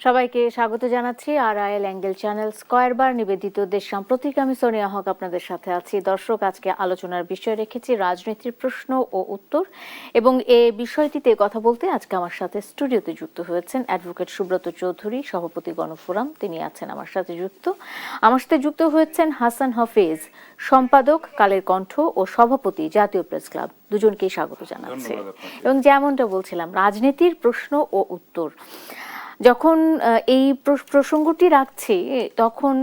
সবাইকে স্বাগত জানাচ্ছি RIL অ্যাঙ্গেল চ্যানেল স্কয়ার বার নিবেদিত দেশ সাম্প্রতিক। আমি সোনিয়া হক আপনাদের সাথে আছি। দর্শক, আজকে আলোচনার বিষয় রেখেছি রাজনীতির প্রশ্ন ও উত্তর, এবং এই বিষয়টিতে কথা বলতে আজকে আমার সাথে স্টুডিওতে যুক্ত হয়েছেন অ্যাডভোকেট সুব্রত চৌধুরী, সভাপতি গণফোরাম, তিনি আছেন আমার সাথে যুক্ত। আমার সাথে যুক্ত হয়েছেন হাসান হাফিজ, সম্পাদক কালের কণ্ঠ ও সভাপতি জাতীয় প্রেস ক্লাব। দুজনকেই স্বাগত জানাচ্ছি। এবং যেমনটা বলছিলাম, রাজনীতির প্রশ্ন ও উত্তর যখন এই প্রসঙ্গটি রাখছি, তখন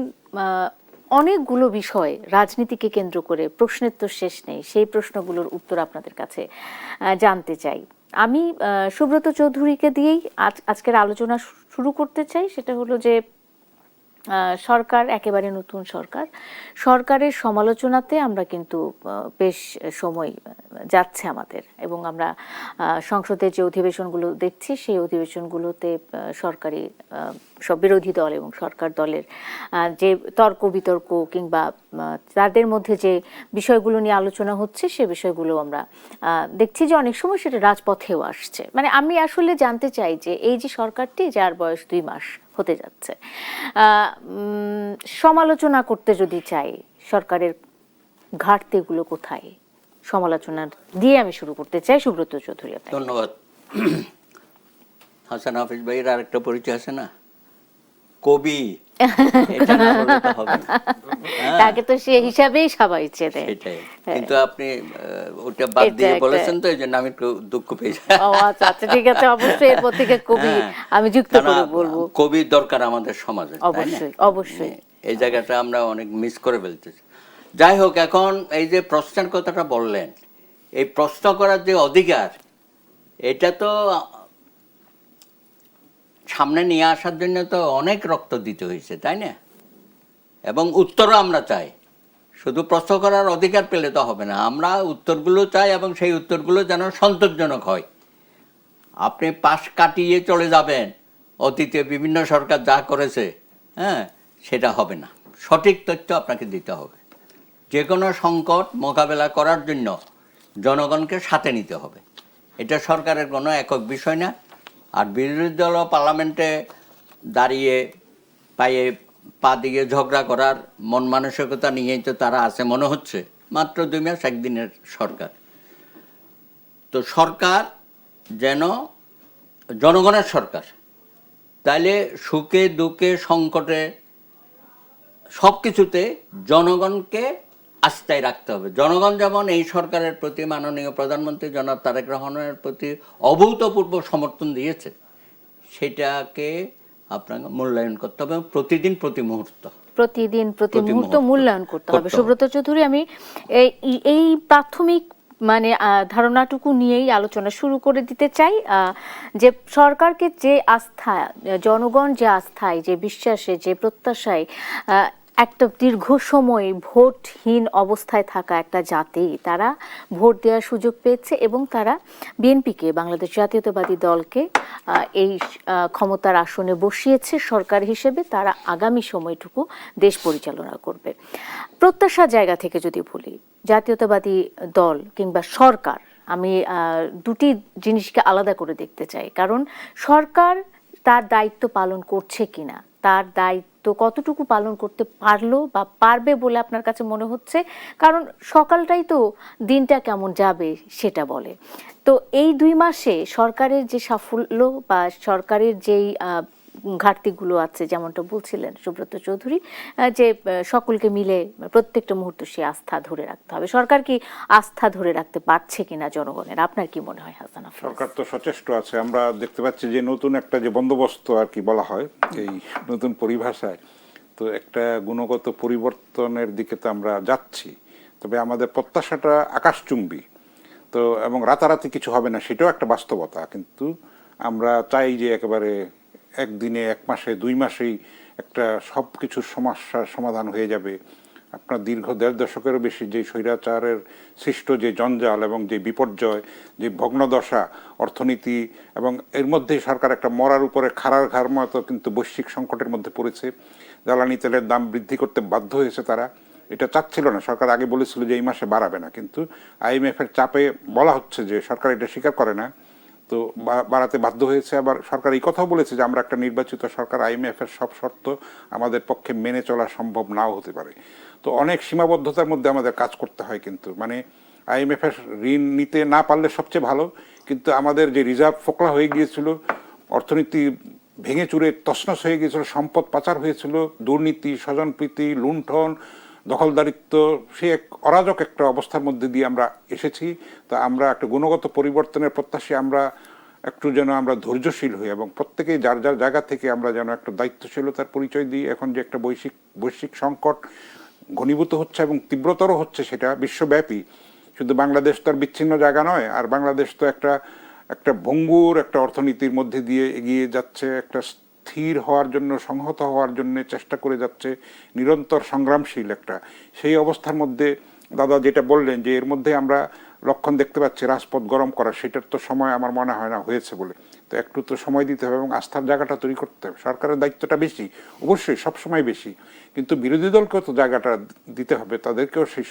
অনেকগুলো বিষয় রাজনীতিকে কেন্দ্র করে প্রশ্নের তো শেষ নেই। সেই প্রশ্নগুলোর উত্তর আপনাদের কাছে জানতে চাই। আমি সুব্রত চৌধুরীকে দিয়েই আজকের আলোচনা শুরু করতে চাই। সেটা হলো যে সরকার, একেবারে নতুন সরকারের সমালোচনাতে আমরা কিন্তু বেশ সময় যাচ্ছে আমাদের, এবং আমরা সংসদের যে অধিবেশনগুলো দেখছি সেই অধিবেশনগুলোতে সরকারি সব বিরোধী দল এবং সরকার দলের যে তর্ক বিতর্ক কিংবা তাদের মধ্যে যে বিষয়গুলো নিয়ে আলোচনা হচ্ছে সে বিষয়গুলো আমরা দেখছি যে অনেক সময় সেটা রাজপথেও আসছে। মানে আমি আসলে জানতে চাই যে এই যে সরকারটি, যার বয়স 2 মাস হতে যাচ্ছে, সমালোচনা করতে যদি চাই, সরকারের ঘাটতিগুলো কোথায়, সমালোচনা দিয়ে আমি শুরু করতে চাই। সুব্রত চৌধুরী, ধন্যবাদ। হাসান হাফিজ ভাইয়ের আরেকটা পরিচয় আছে না, কবি। এটা না বললে তো হবে না। তাকে তো সে হিসাবেই সবাই চেনে। সেটাই, কিন্তু আপনি ওটা বাদ দিয়ে বলেছেন তো, এই জন্য আমি একটু দুঃখ পেয়েছি। ও আচ্ছা আচ্ছা, ঠিক আছে, অবশ্যই এরপর থেকে কবি আমি যুক্ত করে বলবো। কবি দরকার আমাদের সমাজে, অবশ্যই অবশ্যই। এই জায়গাটা আমরা অনেক মিস করে ফেলতেছি। যাই হোক, এখন এই যে প্রশ্নের কথাটা বললেন, এই প্রশ্ন করার যে অধিকার, এটা তো সামনে নিয়ে আসার জন্য তো অনেক রক্ত দিতে হয়েছে, তাই না? এবং উত্তরও আমরা চাই। শুধু প্রশ্ন করার অধিকার পেলে তো হবে না, আমরা উত্তরগুলো চাই, এবং সেই উত্তরগুলো যেন সন্তোষজনক হয়। আপনি পাশ কাটিয়ে চলে যাবেন অতীতে বিভিন্ন সরকার যা করেছে, সেটা হবে না। সঠিক তথ্য আপনাকে দিতে হবে। যে কোনো সংকট মোকাবেলা করার জন্য জনগণকে সাথে নিতে হবে। এটা সরকারের কোনো একক বিষয় না। আর বিরোধী দল পার্লামেন্টে দাঁড়িয়ে পায়ে পা দিয়ে ঝগড়া করার মন মানসিকতা নিয়েই তো তারা আছে মনে হচ্ছে। মাত্র 2 মাস, একদিনের সরকার। তো সরকার যেন জনগণের সরকার, তাইলে সুখে দুঃখে সংকটে সব কিছুতে জনগণকে আস্থায় রাখতে হবে। জনগণ যেমন এই সরকারের প্রতি, মাননীয় প্রধানমন্ত্রী জনাব তারেক রহমানের প্রতি অভূতপূর্ব সমর্থন দিয়েছে, সেটাকে আপনাকে মূল্যায়ন করতে হবে প্রতিদিন, প্রতি মুহূর্ত মূল্যায়ন করতে হবে। সুব্রত চৌধুরী, আমি এই প্রাথমিক ধারণাটুকু নিয়েই আলোচনা শুরু করে দিতে চাই, যে সরকারকে যে আস্থা, জনগণ যে আস্থায়, যে বিশ্বাসে, যে প্রত্যাশায় একটা দীর্ঘ সময় ভোটহীন অবস্থায় থাকা একটা জাতি, তারা ভোট দেওয়ার সুযোগ পেয়েছে এবং তারা বিএনপিকে, বাংলাদেশ জাতীয়তাবাদী দলকে এই ক্ষমতার আসনে বসিয়েছে সরকার হিসেবে। তারা আগামী সময়টুকু দেশ পরিচালনা করবে। প্রত্যাশার জায়গা থেকে যদি বলি, জাতীয়তাবাদী দল কিংবা সরকার, আমি দুটি জিনিসকে আলাদা করে দেখতে চাই। কারণ সরকার তার দায়িত্ব পালন করছে কিনা, তার দায়িত্ব কতটুকু পালন করতে পারলো বা পারবে বলে আপনার কাছে মনে হচ্ছে? কারণ সকালটাই তো দিনটা কেমন যাবে সেটা বলে। তো এই 2 মাসে সরকারের যে সাফল্য বা সরকারের যেই ঘাটতিগুলো আছে, যেমনটা বলছিলেন সুব্রত চৌধুরী, যে সকলকে মিলে প্রত্যেকটা মুহূর্ত সে আস্থা ধরে রাখতে হবে, সরকার কি আস্থা ধরে রাখতে পারছে কিনা জনগণের? আপনার কি মনে হয় হাসান হাফিজ? সরকার তো সচেষ্ট আছে। আমরা দেখতে পাচ্ছি যে নতুন একটা যে বন্দোবস্ত আর কি বলা হয় এই নতুন পরিভাষায়, তো একটা গুণগত পরিবর্তনের দিকে তো আমরা যাচ্ছি। তবে আমাদের প্রত্যাশাটা আকাশচুম্বী, তো এবং রাতারাতি কিছু হবে না, সেটাও একটা বাস্তবতা। কিন্তু আমরা চাই যে একেবারে একদিনে, 1 মাসে, 2 মাসেই একটা সব কিছুর সমস্যার সমাধান হয়ে যাবে। আপনার দীর্ঘ 1.5 দশকেরও বেশি যে স্বৈরাচারের সৃষ্ট যে জঞ্জাল এবং যে বিপর্যয়, যে ভগ্নদশা অর্থনীতি, এবং এর মধ্যেই সরকার একটা মরার উপরে খাড়ার ঘাড় মতো কিন্তু বৈশ্বিক সংকটের মধ্যে পড়েছে। জ্বালানি তেলের দাম বৃদ্ধি করতে বাধ্য হয়েছে তারা। এটা চাচ্ছিল না সরকার, আগে বলেছিল যে এই মাসে বাড়াবে না, কিন্তু IMF এর চাপে বলা হচ্ছে যে সরকার এটা স্বীকার করে না তো বাড়াতে বাধ্য হয়েছে। আবার সরকার এই কথাও বলেছে যে আমরা একটা নির্বাচিত সরকার, IMF এর সব শর্ত আমাদের পক্ষে মেনে চলা সম্ভব নাও হতে পারে। তো অনেক সীমাবদ্ধতার মধ্যে আমাদের কাজ করতে হয়, কিন্তু মানে IMF এর ঋণ নিতে না পারলে সবচেয়ে ভালো, কিন্তু আমাদের যে রিজার্ভ ফোকলা হয়ে গিয়েছিল, অর্থনীতি ভেঙে চুরে তছনছ হয়ে গিয়েছিল, সম্পদ পাচার হয়েছিল, দুর্নীতি, স্বজনপ্রীতি, লুণ্ঠন, দখলদারিত্ব, সে এক অরাজক একটা অবস্থার মধ্যে দিয়ে আমরা এসেছি। তো আমরা একটা গুণগত পরিবর্তনের প্রত্যাশী, আমরা একটু যেন আমরা ধৈর্যশীল হই এবং প্রত্যেকেই যার যার জায়গা থেকে আমরা যেন একটা দায়িত্বশীলতার পরিচয় দিই। এখন যে একটা বৈশ্বিক সংকট ঘনীভূত হচ্ছে এবং তীব্রতর হচ্ছে, সেটা বিশ্বব্যাপী, শুধু বাংলাদেশ তো আর বিচ্ছিন্ন জায়গা নয়। আর বাংলাদেশ তো একটা ভঙ্গুর একটা অর্থনীতির মধ্যে দিয়ে এগিয়ে যাচ্ছে, একটা স্থির হওয়ার জন্য, সংহত হওয়ার জন্য চেষ্টা করে যাচ্ছে, নিরন্তর সংগ্রামশীল একটা। সেই অবস্থার মধ্যে দাদা যেটা বললেন যে এর মধ্যে আমরা লক্ষণ দেখতে পাচ্ছি রাজপথ গরম করা, সেটার তো সময় আমার মনে হয় না হয়েছে বলে। তো একটু তো সময় দিতে হবে এবং আস্থার জায়গাটা তৈরি করতে হবে। সরকারের দায়িত্বটা বেশি, অবশ্যই সবসময় বেশি, কিন্তু বিরোধী দলকেও তো জায়গাটা দিতে হবে, তাদেরকেও সেই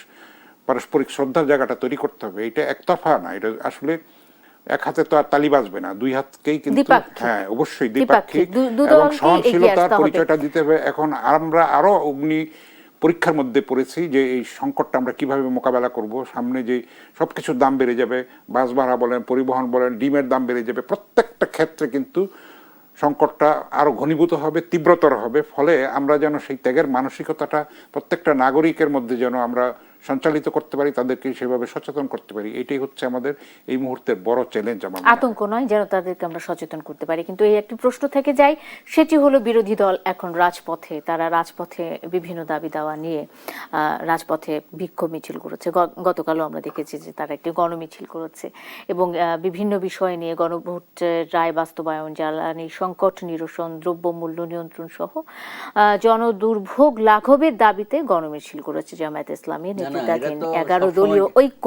পারস্পরিক শ্রদ্ধার জায়গাটা তৈরি করতে হবে। এটা একতরফা না, এটা আসলে এক হাতে তো আর তালি বাজবে না, দুই হাতকেই কিন্তু, হ্যাঁ অবশ্যই দ্বিপাক্ষিক এবং সহনশীলতার পরিচয়টা দিতে হবে। এখন আমরা আরো অগ্নি পরীক্ষার মধ্যে পড়েছি যে এই সংকটটা আমরা কিভাবে মোকাবেলা করব। সামনে যে সবকিছুর দাম বেড়ে যাবে, বাস ভাড়া বলেন, পরিবহন বলেন, ডিমের দাম বেড়ে যাবে, প্রত্যেকটা ক্ষেত্রে কিন্তু সংকটটা আরো ঘনীভূত হবে, তীব্রতর হবে। ফলে আমরা যেন সেই ত্যাগের মানসিকতাটা প্রত্যেকটা নাগরিকের মধ্যে যেন আমরা সঞ্চালিত করতে পারি, তাদেরকে সেভাবে সচেতন করতে পারি। এটাই হচ্ছে আমাদের এই মুহূর্তের বড় চ্যালেঞ্জ। আমার আতঙ্ক নয়, যেন তাদেরকে আমরা সচেতন করতে পারি। কিন্তু এই একটি প্রশ্ন থেকে যায়, সেটি হলো বিরোধী দল এখন রাজপথে, তারা রাজপথে বিভিন্ন দাবি দাওয়া নিয়ে রাজপথে বিক্ষোভ মিছিল করেছে। গতকালও আমরা দেখেছি যে তারা একটি গণমিছিল করেছে এবং বিভিন্ন বিষয় নিয়ে, গণভোটের রায় বাস্তবায়ন, জ্বালানি সংকট নিরসন, দ্রব্যমূল্য নিয়ন্ত্রণ সহ জনদুর্ভোগ লাঘবের দাবিতে গণমিছিল করেছে জামায়াতে ইসলামী নেতৃত্বাধীন 11 দলীয় ঐক্য।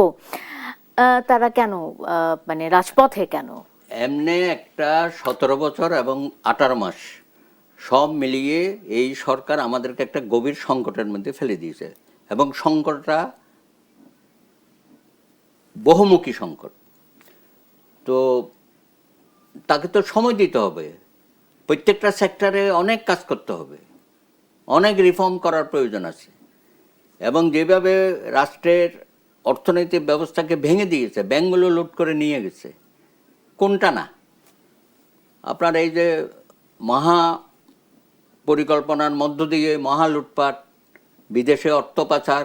তারা কেন মানে রাজপথে কেন? এমনি একটা 17 বছর এবং 18 মাস সব মিলিয়ে এই সরকার আমাদেরকে একটা গভীর সংকটের মধ্যে ফেলে দিয়েছে এবং সংকটটা বহুমুখী সংকট। তো তাকে তো সময় দিতে হবে, প্রত্যেকটা সেক্টরে অনেক কাজ করতে হবে, অনেক রিফর্ম করার প্রয়োজন আছে। এবং যেভাবে রাষ্ট্রের অর্থনৈতিক ব্যবস্থাকে ভেঙে দিয়েছে, ব্যাংকগুলো লুট করে নিয়ে গেছে, কোনটা না? আপনার এই যে মহা পরিকল্পনার মধ্য দিয়ে মহা লুটপাট, বিদেশে অর্থ পাচার,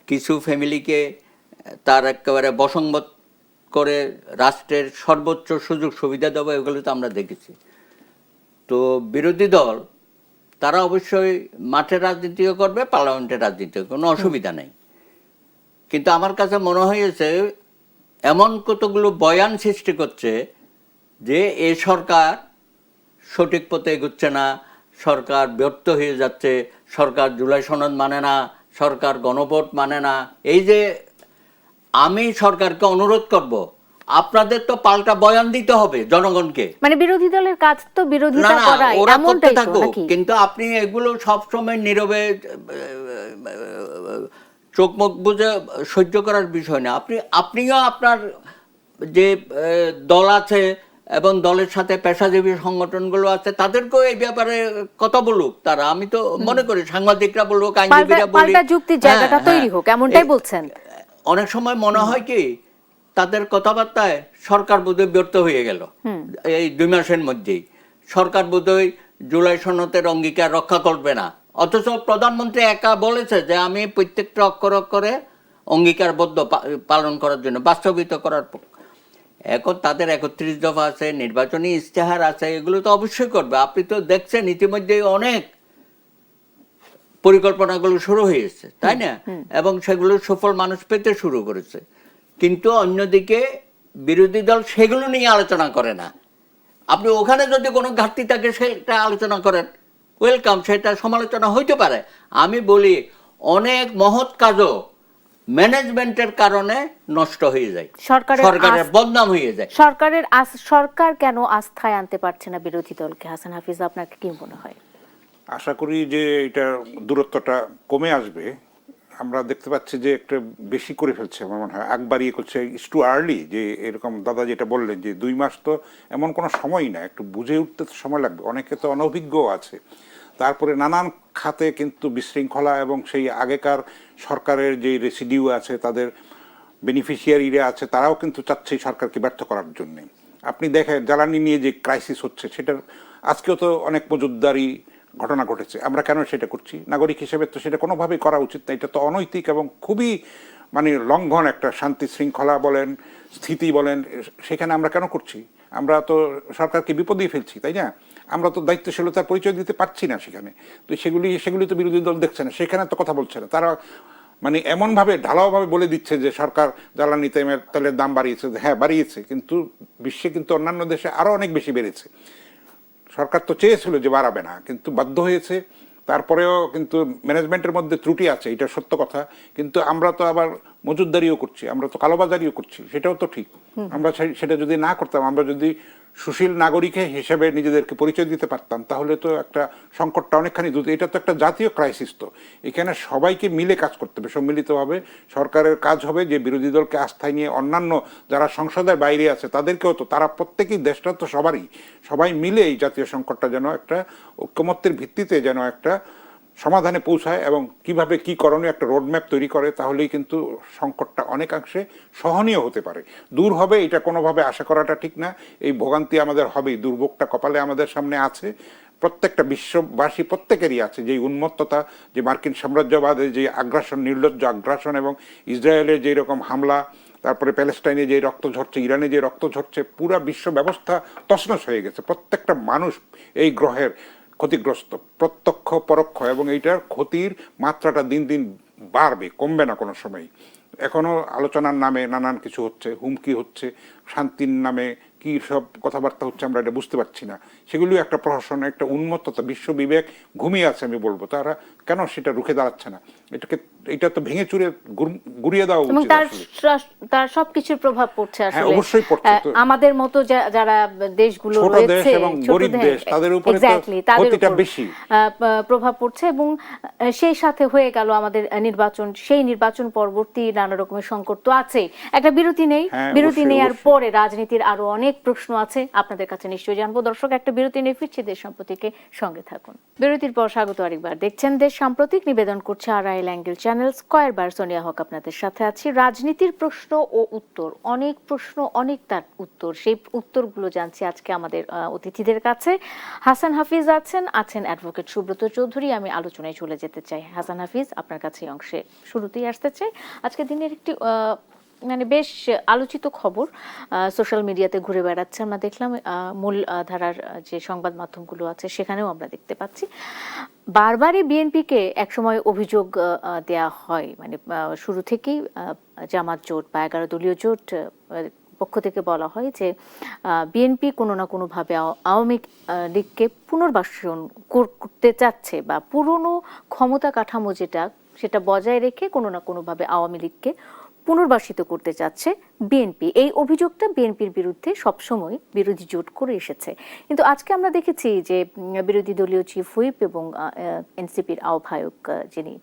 কিছু ফ্যামিলিকে তার একেবারে বশংবদ করে রাষ্ট্রের সর্বোচ্চ সুযোগ সুবিধা দেওয়া, এগুলো তো আমরা দেখেছি। তো বিরোধী দল তারা অবশ্যই মাঠের রাজনীতিও করবে, পার্লামেন্টের রাজনীতিও, কোনো অসুবিধা নেই। কিন্তু আমার কাছে মনে হয়েছে এমন কতগুলো বয়ান সৃষ্টি করছে যে এই সরকার সঠিক পথে এগোচ্ছে না, সরকার ব্যর্থ হয়ে যাচ্ছে, সরকার জুলাই সনদ মানে না, সরকার গণভোট মানে না। এই যে আমি সরকারকে অনুরোধ করব, আপনাদের তো পাল্টা বয়ান দিতে হবে জনগণকে। মানে বিরোধী দলের কাজ তো বিরোধিতা করা, এমনটাই তো নাকি? কিন্তু আপনি এগুলো সবসময় নীরবে চোখ মুখ বুঝে সহ্য করার বিষয় না। আপনিও আপনার যে দল আছে এবং দলের সাথে পেশাজীবী সংগঠনগুলো আছে, তাদেরকেও এই ব্যাপারে কথা বলুক তারা। আমি তো মনে করি সাংবাদিকরা বলুক, আইনজীবীরা বলুক, পাল্টা যুক্তির জায়গাটা তৈরি হোক, এমনটাই বলছেন। অনেক সময় মনে হয় কি তাদের কথাবার্তায় সরকার বোধহয় ব্যর্থ হয়ে গেল এই 2 মাসের মধ্যেই। সরকার বোধহয় জুলাই সনদের অঙ্গীকার রক্ষা করবে না, অথচ প্রধানমন্ত্রী একা বলেছে যে আমি প্রত্যেকটা অক্ষরে অঙ্গীকারবদ্ধ পালন করার জন্য, বাস্তবিত করার। এখন তাদের 31 দফা আছে, নির্বাচনী ইশতেহার আছে, এগুলো তো অবশ্যই করবে। আপনি তো দেখছেন ইতিমধ্যে অনেক পরিকল্পনাগুলো শুরু হয়েছে, তাই না? এবং সেগুলোর সুফল মানুষ পেতে শুরু করেছে। কিন্তু অন্যদিকে বিরোধী দল সেগুলো নিয়ে আলোচনা করে না। আপনি ওখানে যদি কোনো ঘাটতি থাকে সেটা আলোচনা করেন, ওয়েলকাম, সেটা সমালোচনা হইতে পারে। আমি বলি অনেক মহৎ কাজও ম্যানেজমেন্টের কারণে নষ্ট হয়ে যায়, সরকারের বদনাম হয়ে যায়। সরকার কেন আস্থায় আনতে পারছে না বিরোধী দলকে? হাসান হাফিজ, আপনাকে কি মনে হয়? আশা করি যে এটা দূরত্বটা কমে আসবে আমরা দেখতে পাচ্ছি যে একটা বেশি করে ফেলছে আমার মনে হয়, একবার ইয়ে করছে, ইটস টু আর্লি, যে এরকম দাদা যেটা বললেন যে 2 মাস তো এমন কোনো সময় না, একটু বুঝে উঠতে তো সময় লাগবে, অনেকে তো অনভিজ্ঞও আছে। তারপরে নানান খাতে কিন্তু বিশৃঙ্খলা এবং সেই আগেকার সরকারের যে রেসিডিউ আছে, তাদের বেনিফিশিয়ারিরা আছে, তারাও কিন্তু চাচ্ছে এই সরকারকে ব্যর্থ করার জন্যে। আপনি দেখেন জ্বালানি নিয়ে যে ক্রাইসিস হচ্ছে, সেটার আজকেও তো অনেক মজুদদারি ঘটনা ঘটেছে। আমরা কেন সেটা করছি? নাগরিক হিসেবে তো সেটা কোনোভাবেই করা উচিত না, এটা তো অনৈতিক এবং খুবই মানে লঙ্ঘন একটা শান্তি শৃঙ্খলা বলেন, স্থিতি বলেন, সেখানে আমরা কেন করছি? আমরা তো সরকারকে বিপদেই ফেলছি, তাই না? আমরা তো দায়িত্বশীলতার পরিচয় দিতে পারছি না সেখানে। তো সেগুলি তো বিরোধী দল দেখছে না, সেখানে তো কথা বলছে না। তারা মানে এমনভাবে ঢালাওভাবে বলে দিচ্ছে যে সরকার জ্বালানি তেলের দাম বাড়িয়েছে। হ্যাঁ, বাড়িয়েছে, কিন্তু বিশ্বে কিন্তু অন্যান্য দেশে আরো অনেক বেশি বেড়েছে। সরকার তো চেয়েছিল যে বাড়াবে না, কিন্তু বাধ্য হয়েছে। তারপরেও কিন্তু ম্যানেজমেন্টের মধ্যে ত্রুটি আছে, এটা সত্য কথা। কিন্তু আমরা তো আবার মজুদদারিও করছি, আমরা তো কালোবাজারিও করছি, সেটাও তো ঠিক। আমরা সেটা যদি না করতাম, আমরা যদি সুশীল নাগরিক হিসেবে নিজেদেরকে পরিচয় দিতে পারতাম, তাহলে তো একটা সংকটটা অনেকখানি দূর। এটা তো একটা জাতীয় ক্রাইসিস। তো এখানে সবাইকে মিলে কাজ করতে হবে, সম্মিলিতভাবে। সরকারের কাজ হবে যে বিরোধী দলকে আস্থায় নিয়ে অন্যান্য যারা সংসদের বাইরে আছে তাদেরকেও, তো তারা প্রত্যেকেই, দেশটা তো সবারই, সবাই মিলে এই জাতীয় সংকটটা যেন একটা ঐক্যমত্যের ভিত্তিতে যেন একটা সমাধানে পৌঁছায় এবং কিভাবে কি করণীয় একটা রোডম্যাপ তৈরি করে, তাহলেই কিন্তু সংকটটা অনেকাংশে সহনীয় হতে পারে, দূর হবে। এটা কোনোভাবে আশা করাটা ঠিক না। এই ভোগান্তি আমাদের হবেই, দুর্ভোগটা কপালে আমাদের সামনে আছে, প্রত্যেকটা বিশ্ববাসী প্রত্যেকেরই আছে। যে উন্মত্ততা, যে মার্কিন সাম্রাজ্যবাদের যে আগ্রাসন, নির্লজ্জ আগ্রাসন, এবং ইসরায়েলের যেই রকম হামলা, তারপরে প্যালেস্টাইনে যে রক্ত ঝরছে, ইরানে যে রক্ত ঝরছে, পুরা বিশ্ব ব্যবস্থা তছনছ হয়ে গেছে। প্রত্যেকটা মানুষ এই গ্রহের ক্ষতিগ্রস্ত, প্রত্যক্ষ পরোক্ষ, এবং এইটার ক্ষতির মাত্রাটা দিন দিন বাড়বে, কমবে না কোনো সময়। এখনো আলোচনার নামে নানান কিছু হচ্ছে, হুমকি হচ্ছে, শান্তির নামে কি সব কথাবার্তা হচ্ছে, আমরা এটা বুঝতে পারছি না। সেগুলিও একটা প্রহসন, একটা উন্মত্ততা, বিশ্ব বিবেক ঘুমিয়ে আছে আমি বলবো। তারা কেন সেটা রুখে দাঁড়াচ্ছে না? এটা তো ভেঙে চুরে গুড়িয়ে দেওয়া এবং উচিত। তার সবকিছুর প্রভাব পড়ছে হ্যাঁ, আসলে। অবশ্যই পড়ছে। তো আমাদের মতো যারা দেশগুলো ছোট দেশ রয়েছে, এবং ছোট গরিব দেশ, তাদের উপরে তো ক্ষতিটা বেশি প্রভাব পড়ছে। এবং সেই সাথে হয়ে গেল আমাদের নির্বাচন, সেই নির্বাচন পরবর্তী নানা রকমের সংকট তো আছে। একটা বিরতি নেই, হ্যাঁ, বিরতি অবশ্যই, নেওয়ার অবশ্যই। পরে রাজনীতির আরো অনেক প্রশ্ন আছে, আপনাদের কাছে নিশ্চয়ই জানবো। দর্শক, একটা বিরতি নিয়ে ফিরছি দেশ সাম্প্রতিকে, সঙ্গে থাকুন। বিরতির পর স্বাগত আরেকবার। দেখছেন দেশ সাম্প্রতিক, নিবেদন করছে আড়াইল অ্যাঙ্গেল চ্যানেল, স্কয়ার বার সোনিয়া হক আপনাদের সাথে আছি। রাজনীতির প্রশ্ন ও উত্তর, অনেক প্রশ্ন, অনেক তার উত্তর, সেই উত্তরগুলো জানছি আজকে আমাদের অতিথিদের কাছে। হাসান হাফিজ আছেন অ্যাডভোকেট সুব্রত চৌধুরী। আমি আলোচনায় চলে যেতে চাই। হাসান হাফিজ, আপনার কাছে এই অংশে শুরুতেই আসতে চাই। আজকে দিনের একটি মানে বেশ আলোচিত খবর সোশ্যাল মিডিয়াতে ঘুরে বেড়াচ্ছে। আমরা দেখলাম মূল ধারার যে সংবাদ মাধ্যমগুলো আছে সেখানেও আমরা দেখতে পাচ্ছি, বারবারই বিএনপিকে একসময় অভিযোগ দেয়া হয়, মানে শুরু থেকেই জামাত জোট বা 11 দলীয় জোট পক্ষ থেকে বলা হয় যে বিএনপি কোনো না কোনোভাবে আওয়ামী লীগকে পুনর্বাসন করতে চাচ্ছে, বা পুরনো ক্ষমতা কাঠামো সেটা বজায় রেখে কোনো না কোনোভাবে আওয়ামী লীগকে পুনর্বাসিত করতে চাচ্ছে বিএনপি। এই অভিযোগটা বিএনপির বিরুদ্ধে সবসময় বিরোধী জোট করে এসেছে। কিন্তু আজকে আমরা দেখেছি যে বিরোধী দলীয় চিফ হুইপ এবং এনসিপির আহ্বায়ক, যিনি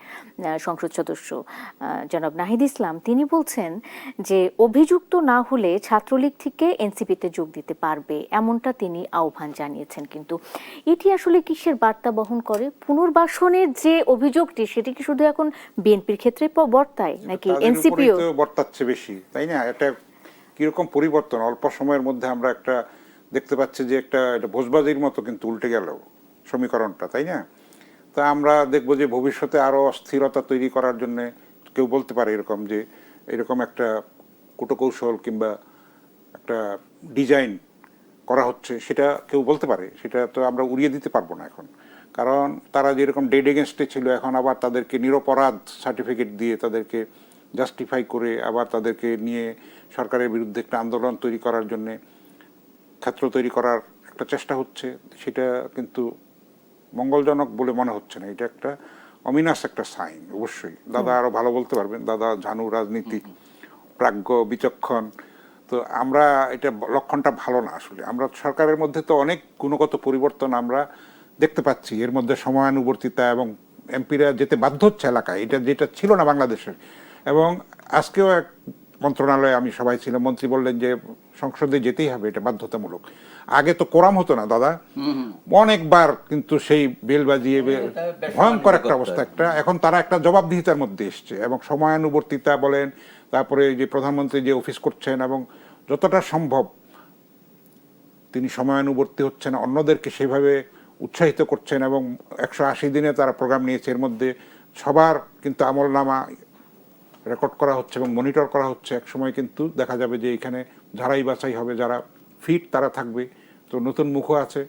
সংসদ সদস্য জনাব নাহিদ ইসলাম, তিনি বলছেন যে অভিযুক্ত না হলে ছাত্রলীগ থেকে এনসিপিতে যোগ দিতে পারবে, এমনটা তিনি আহ্বান জানিয়েছেন। কিন্তু এটি আসলে কিসের বার্তা বহন করে? পুনর্বাসনের যে অভিযোগটি, সেটি কি শুধু এখন বিএনপির ক্ষেত্রে বর্তায়, নাকি এনসিপিও বর্তাচ্ছে বেশি, তাই না? এটা কিরকম পরিবর্তন অল্প সময়ের মধ্যে আমরা একটা দেখতে পাচ্ছি যে এটা ভোজবাজির মতো কিন্তু উল্টে গেল সমীকরণটা, তাই না? তা আমরা দেখবো যে ভবিষ্যতে আরো অস্থিরতা তৈরি করার জন্য কেউ বলতে পারে এরকম, যে এরকম একটা কূটকৌশল কিংবা একটা ডিজাইন করা হচ্ছে, সেটা কেউ বলতে পারে। সেটা তো আমরা উড়িয়ে দিতে পারবো না এখন। কারণ তারা যেরকম ডেড এগেনস্টে ছিল, এখন আবার তাদেরকে নিরপরাধ সার্টিফিকেট দিয়ে তাদেরকে জাস্টিফাই করে আবার তাদেরকে নিয়ে সরকারের বিরুদ্ধে একটা আন্দোলন তৈরি করার জন্য ক্ষেত্র তৈরি করার একটা চেষ্টা হচ্ছে। সেটা কিন্তু মঙ্গলজনক বলে মনে হচ্ছে না। এটা একটা অমিনাস একটা সাইন। অবশ্যই দাদা আরো ভালো বলতে পারবেন, দাদা ঝানু রাজনীতিক, প্রাজ্ঞ, বিচক্ষণ। তো আমরা এটা লক্ষণটা ভালো না আসলে। আমরা সরকারের মধ্যে তো অনেক গুণগত পরিবর্তন আমরা দেখতে পাচ্ছি, এর মধ্যে সময়ানুবর্তিতা এবং এমপিরা যেতে বাধ্য হচ্ছে এলাকায়, এটা যেটা ছিল না বাংলাদেশের। এবং আজকেও এক মন্ত্রণালয়ে আমি সবাই ছিল, মন্ত্রী বললেন যে সংসদে যেতেই হবে, এটা বাধ্যতামূলক। আগে তো কোরাম হতো না দাদা, অনেকবার কিন্তু সেই বেল বাজিয়ে ভয়ঙ্কর একটা অবস্থা একটা। এখন তারা একটা জবাবদিহিতার মধ্যে এসছে এবং সময়ানুবর্তিতা বলেন, তারপরে যে প্রধানমন্ত্রী যে অফিস করছেন এবং যতটা সম্ভব তিনি সময়ানুবর্তী হচ্ছেন, অন্যদেরকে সেভাবে উৎসাহিত করছেন এবং 180 দিনে তারা প্রোগ্রাম নিয়েছে। এর মধ্যে সবার কিন্তু আমলনামা রেকর্ড করা হচ্ছে এবং মনিটর করা হচ্ছে। এক সময় কিন্তু দেখা যাবে যে এখানে ঝাড়াই বাছাই হবে, যারা ফিট তারা থাকবে। তো নতুন মুখও আছে,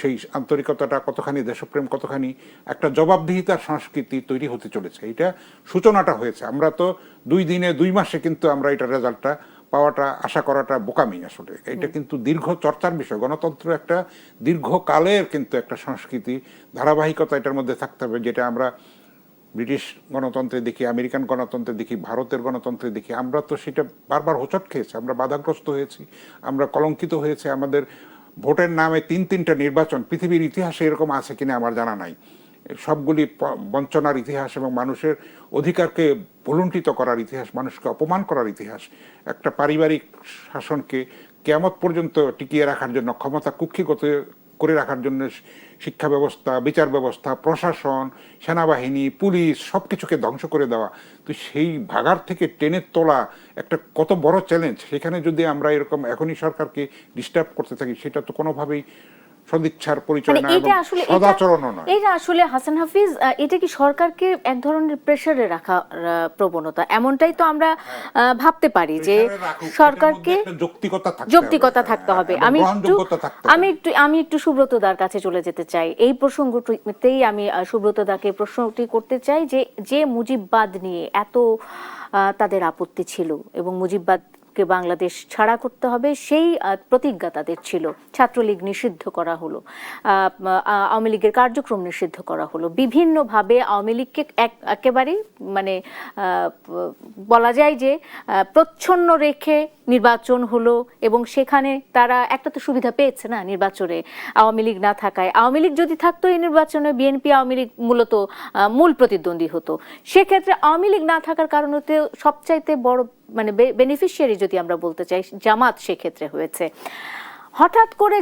সেই আন্তরিকতাটা কতখানি, দেশপ্রেম কতখানি, একটা জবাবদিহিতার সংস্কৃতি তৈরি হতে চলেছে। এটা সূচনাটা হয়েছে। আমরা তো 2 দিনে 2 মাসে কিন্তু আমরা এটা রেজাল্টটা পাওয়াটা, আশা করাটা বোকামি আসলে। এটা কিন্তু দীর্ঘ চর্চার বিষয়। গণতন্ত্র একটা দীর্ঘকালের কিন্তু একটা সংস্কৃতি, ধারাবাহিকতা এটার মধ্যে থাকতে হবে, যেটা আমরা ব্রিটিশ গণতন্ত্রে দেখি, আমেরিকান গণতন্ত্রে দেখি, ভারতের গণতন্ত্রে দেখি। আমরা তো সেটা বারবার হোঁচট খেয়েছি, আমরা বাধাগ্রস্ত হয়েছি, আমরা কলঙ্কিত হয়েছে। আমাদের ভোটের নামে 3-3টা নির্বাচন, পৃথিবীর ইতিহাসে এরকম আছে কিনা আমার জানা নাই। সবগুলি বঞ্চনার ইতিহাস এবং মানুষের অধিকারকে ভুলুণ্ঠিত করার ইতিহাস, মানুষকে অপমান করার ইতিহাস। একটা পারিবারিক শাসনকে কিয়ামত পর্যন্ত টিকিয়ে রাখার জন্য, ক্ষমতা কুক্ষিগত করে রাখার জন্য শিক্ষা ব্যবস্থা, বিচার ব্যবস্থা, প্রশাসন, সেনাবাহিনী, পুলিশ সব কিছুকে ধ্বংস করে দেওয়া। তো সেই ভাগার থেকে টেনে তোলা একটা কত বড় চ্যালেঞ্জ। সেখানে যদি আমরা এরকম এখনই সরকারকে ডিস্টার্ব করতে থাকি, সেটা তো কোনোভাবেই সদিচ্ছার পরিচয় না এবং সদাচরণও নয়। এটা আসলে হাসান হাফিজ, এটা কি সরকারকে এক ধরনের প্রেসারে রাখা প্রবণতা? এমনটাই তো আমরা ভাবতে পারি যে সরকারকে যৌক্তিকতা থাকতে হবে। আমি একটু সুব্রত দার কাছে চলে যেতে চাই। এই প্রসঙ্গতেই আমি সুব্রত দাকে প্রশ্নটি করতে চাই যে মুজিববাদ নিয়ে এত তাদের আপত্তি ছিল এবং মুজিববাদ বাংলাদেশ ছাড়া করতে হবে, সেই প্রতিজ্ঞা তাদের ছিল। ছাত্রলীগ নিষিদ্ধ করা হলো, আওয়ামী লীগের কার্যক্রম নিষিদ্ধ করা হলো, বিভিন্নভাবে আওয়ামী লীগকে একেবারে মানে বলা যায় যে প্রচ্ছন্ন রেখে নির্বাচন হলো এবং সেখানে তারা একটা তো সুবিধা পেয়েছে না নির্বাচনে, আওয়ামী লীগ না থাকায়। আওয়ামী লীগ যদি থাকতো এই নির্বাচনে, বিএনপি আওয়ামী লীগ মূলত মূল প্রতিদ্বন্দ্বী হতো। সেক্ষেত্রে আওয়ামী লীগ না থাকার কারণে সবচাইতে বড় মানে বেনিফিশিয়ারি যদি আমরা বলতে চাই, জামাত সেক্ষেত্রে হয়েছে। হঠাৎ করে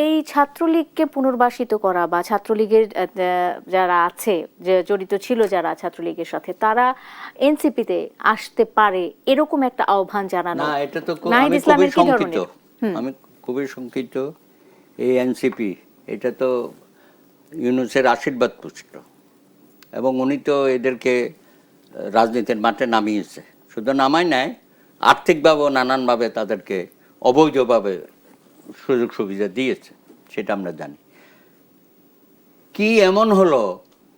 এই ছাত্রলীগকে পুনর্বাসিত করা বা ছাত্রলীগের যারা আছে, যে জড়িত ছিল যারা ছাত্রলীগের সাথে, তারা এনসিপিতে আসতে পারে এরকম একটা আহ্বান জানানো, না, এটা তো নাহিদ ইসলামের কি ধরনের? আমি খুবই শঙ্কিত। এই এনসিপি এটা তো ইউনূসের আশীর্বাদ পুষ্ট এবং উনি তো এদেরকে রাজনীতির মাঠে নামিয়েছে। শুধু নামায় নাই, আর্থিকভাবে নানানভাবে তাদেরকে অবৈধভাবে সুযোগ সুবিধা দিয়েছে, সেটা আমরা জানি। কি এমন হলো,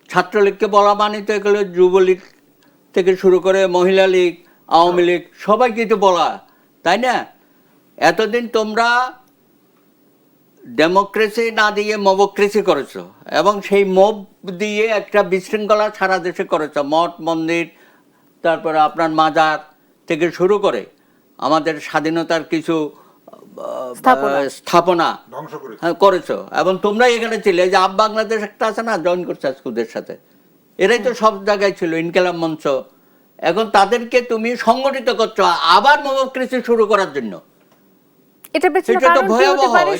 ছাত্রলীগকে বলা মানে তো এগুলো যুবলীগ থেকে শুরু করে মহিলা লীগ, আওয়ামী লীগ সবাইকে তো বলা, তাই না? এতদিন তোমরা ডেমোক্রেসি না দিয়ে মবক্রেসি করেছো এবং সেই মব দিয়ে একটা বিশৃঙ্খলা সারা দেশে করেছো। মঠ মন্দির, তারপরে আপনার মাজার থেকে শুরু করে আমাদের স্বাধীনতার কিছু স্থাপনা করেছো এবং তোমরা এখানে ছিলে। যে আপ বাংলাদেশ একটা আছে না, জয়েন করছে আজকুদের সাথে, এরাই তো সব জায়গায় ছিল, ইনকিলাব মঞ্চ। এখন তাদেরকে তুমি সংগঠিত করছো আবার মবক্রেসি শুরু করার জন্য। এটা পেছনে কারণ কি হতে পারে?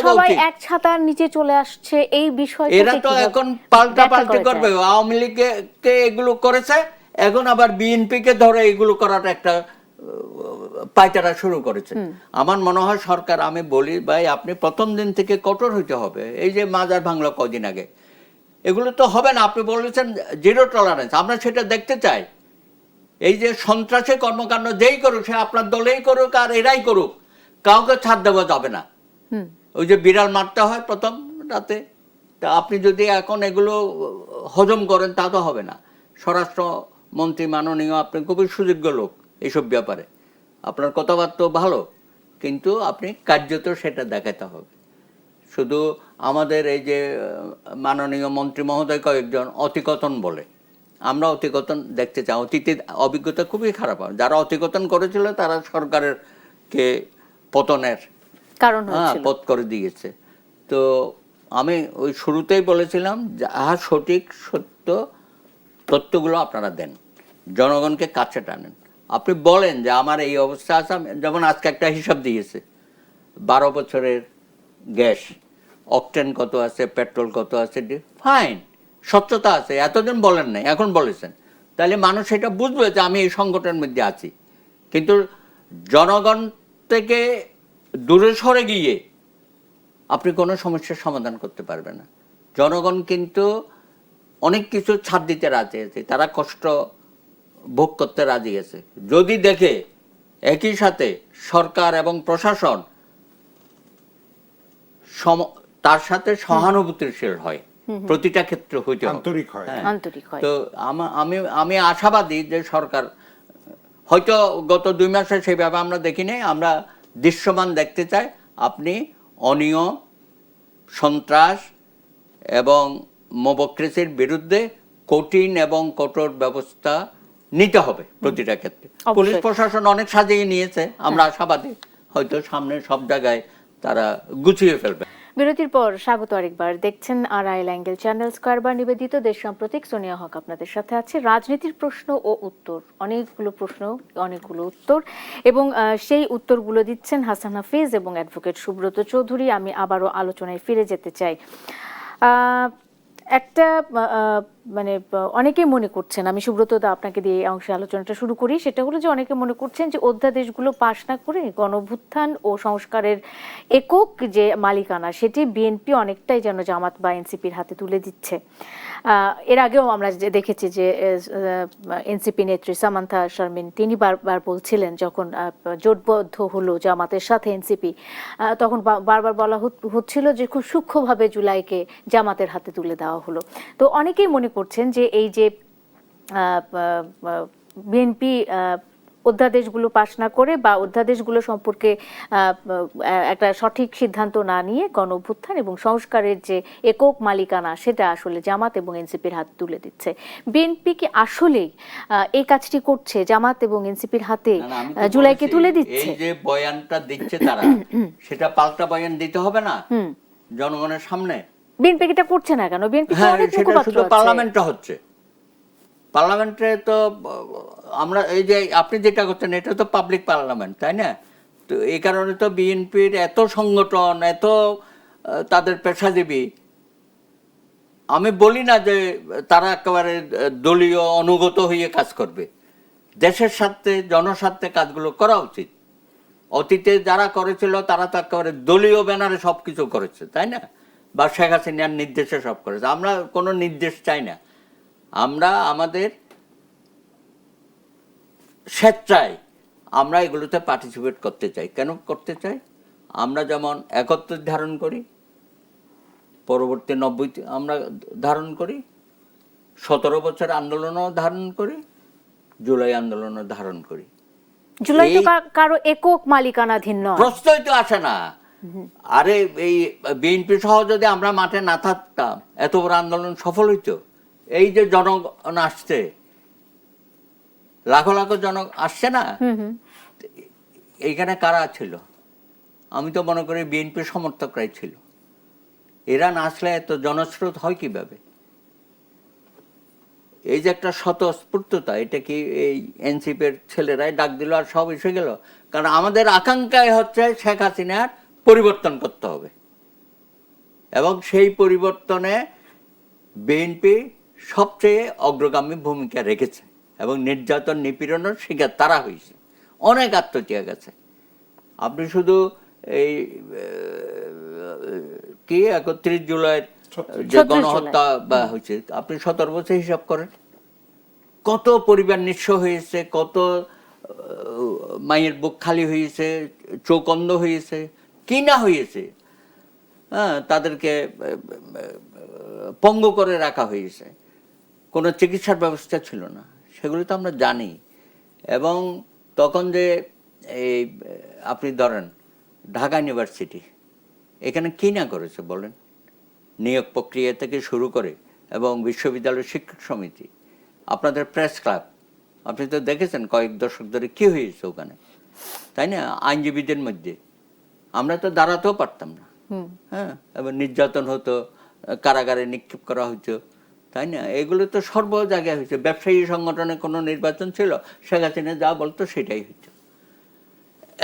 সবাই এক ছাতার নিচে চলে আসছে, এই বিষয়টা এরা তো এখন পাল্টাপাল্টি করবে। আওয়ামী লীগকে এগুলো করেছে, এখন আবার বিএনপি কে ধরে এগুলো করাটা একটা পায়তারা শুরু করেছে। আমার মনে হয় সরকার, আমি বলি ভাই, আপনি প্রথম দিন থেকে কঠোর হইতে হবে। এই যে মাজার ভাঙলো কদিন আগে, এগুলো তো হবে না। আপনি বলেছেন জিরো টলারেন্স, আমরা সেটা দেখতে চাই। এই যে সন্ত্রাসী কর্মকাণ্ড যেই করুক, সে আপনার দলেই করুক আর এরাই করুক, কাউকে ছাড় দেওয়া যাবে না। ওই যে বিড়াল মারতে হয় প্রথম রাতে, তা আপনি যদি এখন এগুলো হজম করেন তা তো হবে না। স্বরাষ্ট্রমন্ত্রী মাননীয়, আপনি খুবই সুযোগ্য লোক এইসব ব্যাপারে, আপনার কথাবার্তা ভালো, কিন্তু আপনি কার্যত সেটা দেখাতে হবে। শুধু আমাদের এই যে মাননীয় মন্ত্রী মহোদয় কয়েকজন অতিকথন বলে, আমরা অতিকথন দেখতে চাই। অতীতের অভিজ্ঞতা খুবই খারাপ। যারা অতিকথন করেছিল তারা সরকারের কে পতনের কারণ পথ করে দিয়েছে। তো আমি ওই শুরুতেই বলেছিলাম, যাহা সঠিক সত্য তথ্যগুলো আপনারা দেন, জনগণকে কাছে টানেন। আপনি বলেন যে আমার এই অবস্থা আছে, যেমন আজকে একটা হিসাব দিয়েছে 12 বছরের গ্যাস, অকটেন কত আছে, পেট্রোল কত আছে, ফাইন, স্বচ্ছতা আছে, এতদিন বলেন নাই, এখন বলেছেন। তাহলে মানুষ এটা বুঝবে যে আমি এই সংকটের মধ্যে আছি। কিন্তু জনগণ থেকে দূরে সরে গিয়ে আপনি কোনো সমস্যার সমাধান করতে পারবেন না। জনগণ কিন্তু অনেক কিছু ছাড় দিতে রাজি আছে, তারা কষ্ট ভোগ করতে রাজি আছে, যদি দেখে একই সাথে সরকার এবং প্রশাসন তার সাথে সহানুভূতিশীল হয়, প্রতিটা ক্ষেত্রে হইতে হবে, আন্তরিক হয়। হ্যাঁ। আন্তরিক হয়। তো আমি আশাবাদী যে সরকার হয়তো গত 2 মাসে সেইভাবে আমরা দেখি নাই, আমরা দৃশ্যমান দেখতে চাই। আপনি অনিয়ম, সন্ত্রাস এবং মোবক্রেসির বিরুদ্ধে কঠিন এবং কঠোর ব্যবস্থা নিতে হবে প্রতিটা ক্ষেত্রে। অবশ্যই। পুলিশ প্রশাসন অনেক সাজিয়ে নিয়েছে, আমরা আশাবাদী হয়তো সামনে সব জায়গায় তারা গুছিয়ে ফেলবে। বিরতির পর স্বাগত আরেকবার। দেখছেন আরআইএল অ্যাঙ্গেল চ্যানেল, স্কয়ারবার নিবেদিত দেশ সাম্প্রতিক। সোনিয়া হক আপনাদের সাথে আছে। রাজনীতির প্রশ্ন ও উত্তর, অনেকগুলো প্রশ্ন, অনেকগুলো উত্তর, এবং সেই উত্তরগুলো দিচ্ছেন হাসান হাফিজ এবং অ্যাডভোকেট সুব্রত চৌধুরী। আমি আবারও আলোচনায় ফিরে যেতে চাই। একটা মানে অনেকেই মনে করছেন, আমি সুব্রত দা আপনাকে দিয়ে এই অংশে আলোচনাটা শুরু করি, সেটা হলো যে অনেকে মনে করছেন যে অধ্যাদেশগুলো পাশ না করে গণঅভ্যুত্থান ও সংস্কারের একক যে মালিকানা সেটি বিএনপি অনেকটাই যেন জামাত বা এনসিপির হাতে তুলে দিচ্ছে। এর আগেও আমরা দেখেছি যে এনসিপি নেত্রী সামান্থা শারমিন তিনি বারবার বলছিলেন, যখন জোটবদ্ধ হলো জামাতের সাথে এনসিপি, তখন বারবার বলা হচ্ছিল যে খুব সূক্ষ্মভাবে জুলাইকে জামাতের হাতে তুলে দেওয়া হলো। তো অনেকেই মনে করছেন যে এই যে বিএনপি অধ্যাদেশগুলো পাশ না করে বা অধ্যাদেশগুলো সম্পর্কে একটা সঠিক সিদ্ধান্ত না নিয়ে গণঅভ্যুত্থান এবং সংস্কারের যে একক মালিকানা সেটা আসলে জামাত এবং এনসিপির হাতে তুলে দিচ্ছে, বিএনপি কি আসলেই এই কাজটি করছে, জামাত এবং এনসিপির হাতে না, আমি তো জুলাইকে বলছি, তুলে দিচ্ছে? এই যে বয়ানটা দিচ্ছে তারা, সেটা পাল্টা বয়ান দিতে হবে না জনগণের সামনে? বিএনপি এটা করছে না কেন? বিএনপি তো হ্যাঁ, অনেক সেটা মুখপাত্র শুধু আছে। পার্লামেন্টে হচ্ছে। পার্লামেন্টে তো আমরা এই যে আপনি যেটা করছেন এটা তো পাবলিক পার্লামেন্ট, তাই না? তো এই কারণে তো বিএনপির এত সংগঠন, এত তাদের পেশাজীবী, আমি বলি না যে তারা একেবারে দলীয় অনুগত হয়ে কাজ করবে। দেশের স্বার্থে, জনস্বার্থে কাজগুলো করা উচিত। অতীতে যারা করেছিল তারা তো একেবারে দলীয় ব্যানারে সবকিছু করেছে, তাই না? বা শেখ হাসিনার নির্দেশে সব করেছে। আমরা কোনো নির্দেশ চাই না, আমরা আমাদের স্বেচ্ছায় আমরা এগুলোতে পার্টিসিপেট করতে চাই। কেন করতে চাই? আমরা যেমন 71 ধারণ করি, পরবর্তী 90 আমরা ধারণ করি, 17 বছর আন্দোলনও ধারণ করি, জুলাই আন্দোলনও ধারণ করি। জুলাই তো কারো একক মালিকানাধীন নয়, প্রশ্নই তো আসে না। আরে এই বিএনপি সহ যদি আমরা মাঠে না থাকতাম এত বড় আন্দোলন সফল হইতো? এই যে জনগণ আসছে, লাখো লাখো জন আসছে না, এইখানে কারা ছিল? আমি তো মনে করি বিএনপি সমর্থকরাই ছিল। এরা না আসলে এত জনস্রোত হয় কিভাবে? এই যে একটা স্বতঃস্ফূর্ততা, এটা কি এই এনসিপির ছেলেরাই ডাক দিল আর সব এসে গেল? কারণ আমাদের আকাঙ্ক্ষাই হচ্ছে শেখ হাসিনার পরিবর্তন করতে হবে, এবং সেই পরিবর্তনে বিএনপি সবচেয়ে অগ্রগামী ভূমিকা রেখেছে, এবং নির্যাতন নিপীড়নের শিকার তারা হয়েছে, অনেক আত্মত্যাগ আছে। আপনি শুধু এই কি 31 জুলাইয়ের যে গণহত্যা বা হয়েছে, আপনি 17 বছর হিসাব করেন, কত পরিবার নিঃস্ব হয়েছে, কত মায়ের বুক খালি হয়েছে, চোখ অন্ধ হয়েছে, কি না হয়েছে। হ্যাঁ, তাদেরকে পঙ্গু করে রাখা হয়েছে, কোনো চিকিৎসার ব্যবস্থা ছিল না, সেগুলো তো আমরা জানি। এবং তখন যে এই আপনি ধরেন ঢাকা ইউনিভার্সিটি, এখানে কি না করেছে বলেন? নিয়োগ প্রক্রিয়া থেকে শুরু করে, এবং বিশ্ববিদ্যালয় শিক্ষক সমিতি, আপনাদের প্রেস ক্লাব, আপনি তো দেখেছেন কয়েক দশক ধরে কি হয়েছে ওখানে, তাই না? আইনজীবীদের মধ্যে আমরা তো দাঁড়াতেও পারতাম না, হ্যাঁ, এবং নির্যাতন হতো, কারাগারে নিক্ষেপ করা হতো, তাই না? এগুলো তো সর্ব জায়গায় হয়েছে। ব্যবসায়ী সংগঠনে কোনো নির্বাচন ছিল, শেখ হাসিনা যা বলতো সেটাই হতো।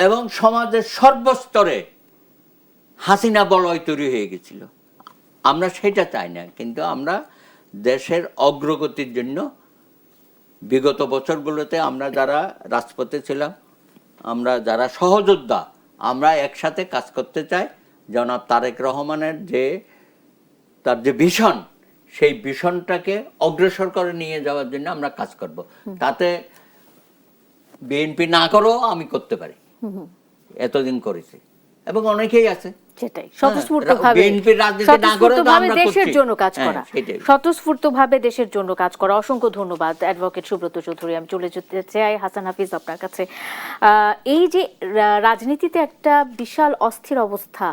এবং সমাজের সর্বস্তরে হাসিনা বলয় তৈরি হয়ে গেছিল। আমরা সেটা চাই না, কিন্তু আমরা দেশের অগ্রগতির জন্য বিগত বছরগুলোতে আমরা যারা রাজপথে ছিলাম, আমরা যারা সহযোদ্ধা, আমরা একসাথে কাজ করতে চাই। জনাব তারেক রহমানের তার যে ভিশন, সেই ভিশনটাকে অগ্রসর করে নিয়ে যাওয়ার জন্য আমরা কাজ করব। তাতে বিএনপি না করেও আমি করতে পারি, এতদিন করেছি এবং অনেকেই আছে। সেটাই, স্বতঃস্ফূর্তভাবে বিএনপির রাজনীতি না করে তো আমরা দেশের করছি। জন্য কাজ হ্যাঁ, করা, সেটাই। স্বতঃস্ফূর্তভাবে দেশের জন্য কাজ করা। অসংখ্য ধন্যবাদ অ্যাডভোকেট সুব্রত চৌধুরী। আমি চলে যেতে চাই হাসান হাফিজ আপনার কাছে। এই যে রাজনীতিতে একটা বিশাল অস্থির অবস্থা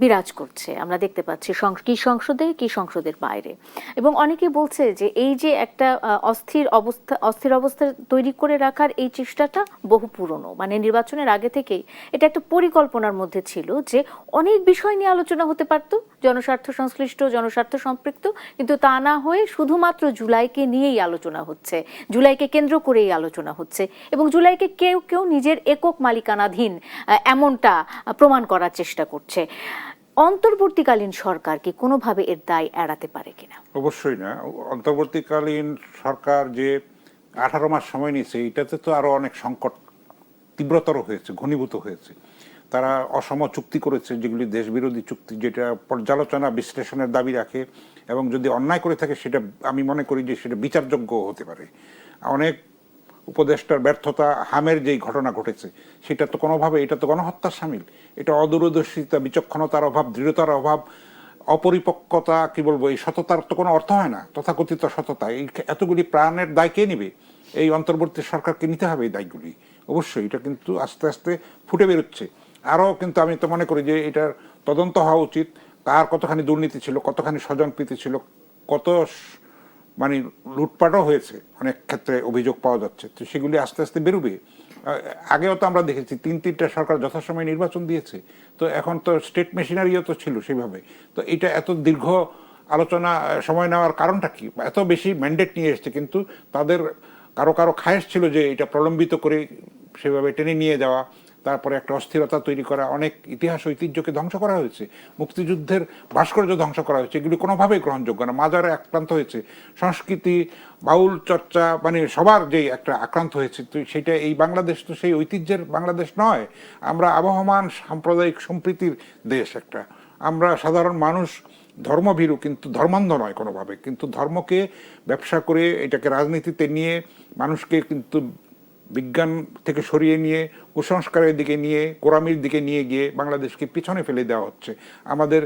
বিরাজ করছে, আমরা দেখতে পাচ্ছি কি সংসদে কি সংসদের বাইরে, এবং অনেকে বলছে যে এই যে একটা অস্থির অবস্থা তৈরি করে রাখার এই চেষ্টাটা বহু পুরনো, মানে নির্বাচনের আগে থেকেই এটা একটা পরিকল্পনার মধ্যে ছিল যে অনেক বিষয় নিয়ে আলোচনা হতে পারত, জনস্বার্থ সংশ্লিষ্ট, জনস্বার্থ সম্পৃক্ত, কিন্তু তা না হয়ে শুধুমাত্র জুলাইকে নিয়েই আলোচনা হচ্ছে, জুলাইকে কেন্দ্র করেই আলোচনা হচ্ছে, এবং জুলাইকে কেউ কেউ নিজের একক মালিকানাধীন এমনটা প্রমাণ করার চেষ্টা করছে। অন্তর্বর্তীকালীন সরকার কি কোনোভাবে এর দায় এড়াতে পারে কিনা? অবশ্যই না। অন্তর্বর্তীকালীন সরকার যে 18 মাস সময় নিয়েছে, এটাতে তো আরো অনেক সংকট তীব্রতর হয়েছে, ঘনীভূত হয়েছে। তারা অসম চুক্তি করেছে, যেগুলি দেশবিরোধী চুক্তি, যেটা পর্যালোচনা বিশ্লেষণের দাবি রাখে, এবং যদি অন্যায় করে থাকে সেটা আমি মনে করি যে সেটা বিচারযোগ্য হতে পারে। অনেক উপদেষ্টার ব্যর্থতা, হামের যেই ঘটনা ঘটেছে, সেটা তো কোনোভাবে, এটা তো গণহত্যার শামিল। এটা অদূরদর্শিতা, বিচক্ষণতার অভাব, দৃঢ়তার অভাব, অপরিপক্কতা, কি বলবো, এই সততার তো কোনো অর্থ হয় না, তথাকথিত সততা। এই এতগুলি প্রাণের দায় কে নিবে? এই অন্তর্বর্তী সরকারকে নিতে হবে এই দায়গুলি। অবশ্যই এটা কিন্তু আস্তে আস্তে ফুটে বেরোচ্ছে। আরও কিন্তু আমি তো মনে করি যে এটার তদন্ত হওয়া উচিত, কার কতখানি দুর্নীতি ছিল, কতখানি স্বজনপ্রীতি ছিল, কত মানে লুটপাটও হয়েছে, অনেক ক্ষেত্রে অভিযোগ পাওয়া যাচ্ছে। তো সেগুলি আস্তে আস্তে বেরোবে। আগেও তো আমরা দেখেছি তিনটা সরকার যথাসময়ে নির্বাচন দিয়েছে। তো এখন তো স্টেট মেশিনারিও তো ছিল সেভাবে। তো এটা এত দীর্ঘ আলোচনা সময় নেওয়ার কারণটা কি? এত বেশি ম্যান্ডেট নিয়ে এসছে, কিন্তু তাদের কারো কারো খায়েশ ছিল যে এটা প্রলম্বিত করে সেভাবে টেনে নিয়ে যাওয়া, তারপরে একটা অস্থিরতা তৈরি করা, অনেক ইতিহাস ঐতিহ্যকে ধ্বংস করা হয়েছে, মুক্তিযুদ্ধের ভাস্কর্য ধ্বংস করা হয়েছে। এগুলি কোনোভাবেই গ্রহণযোগ্য না। মাজারে আক্রান্ত হয়েছে, সংস্কৃতি, বাউল চর্চা, মানে সবার যেই একটা আক্রান্ত হয়েছে। তো সেটা, এই বাংলাদেশ তো সেই ঐতিহ্যের বাংলাদেশ নয়। আমরা আবহমান সাম্প্রদায়িক সম্প্রীতির দেশ একটা। আমরা সাধারণ মানুষ ধর্মভীরু, কিন্তু ধর্মান্ধ নয় কোনোভাবে। কিন্তু ধর্মকে ব্যবসা করে, এটাকে রাজনীতিতে নিয়ে, মানুষকে কিন্তু বিজ্ঞান থেকে সরিয়ে নিয়ে কুসংস্কারের দিকে নিয়ে, গোঁড়ামির দিকে নিয়ে গিয়ে বাংলাদেশকে পিছনে ফেলে দেওয়া হচ্ছে। আমাদের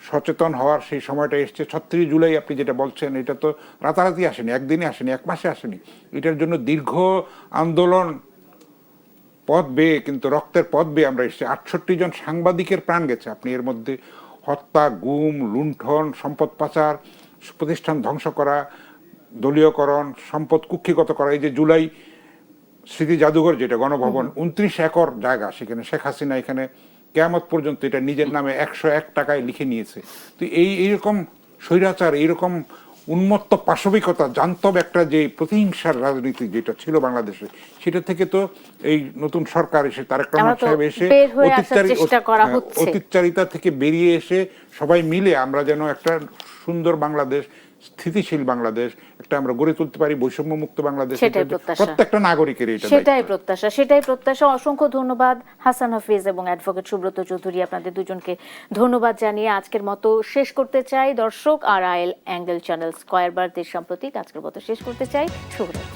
সচেতন হওয়ার সেই সময়টা এসছে। 36 জুলাই আপনি যেটা বলছেন, এটা তো রাতারাতি আসেনি, একদিনে আসেনি, এক মাসে আসেনি। এটার জন্য দীর্ঘ আন্দোলন পথ বেয়ে, কিন্তু রক্তের পথ বেয়ে আমরা এসেছি। 68 জন সাংবাদিকের প্রাণ গেছে। আপনি এর মধ্যে হত্যা, গুম, লুণ্ঠন, সম্পদ পাচার, প্রতিষ্ঠান ধ্বংস করা, দলীয়করণ, সম্পদ কুক্ষিগত করা। এই যে জুলাই স্মৃতি জাদুঘর, যেটা গণভবন, 29 একর জায়গা, সেখানে শেখ হাসিনা এখানে কিয়ামত পর্যন্ত এটা নিজের নামে 101 টাকায় লিখে নিয়েছে। তো এইরকম স্বৈরাচার, এইরকম উন্মত্ত পাশবিকতা, জান্তব একটা যে প্রতিহিংসার রাজনীতি যেটা ছিল বাংলাদেশে, সেটা থেকে তো এই নতুন সরকার এসে, তারেক রহমান সাহেব এসে অতীতচারিতা থেকে বেরিয়ে এসে সবাই মিলে আমরা যেন একটা সুন্দর বাংলাদেশ, স্থিতিশীল বাংলাদেশ একটা আমরা গড়ে তুলতে পারি, বৈষম্য মুক্ত বাংলাদেশ, প্রত্যেকটা নাগরিকের এটা সেটাই প্রত্যাশা। অসংখ্য ধন্যবাদ হাসান হাফিজ এবং অ্যাডভোকেট সুব্রত চৌধুরী, আপনাদের দুজনকে ধন্যবাদ জানিয়ে আজকের মতো শেষ করতে চাই। দর্শক, RIL অ্যাঙ্গেল চ্যানেল স্কয়ার বার দেশ সাম্প্রতিক আজকের মতো শেষ করতে চাই। শুভরাত্রি।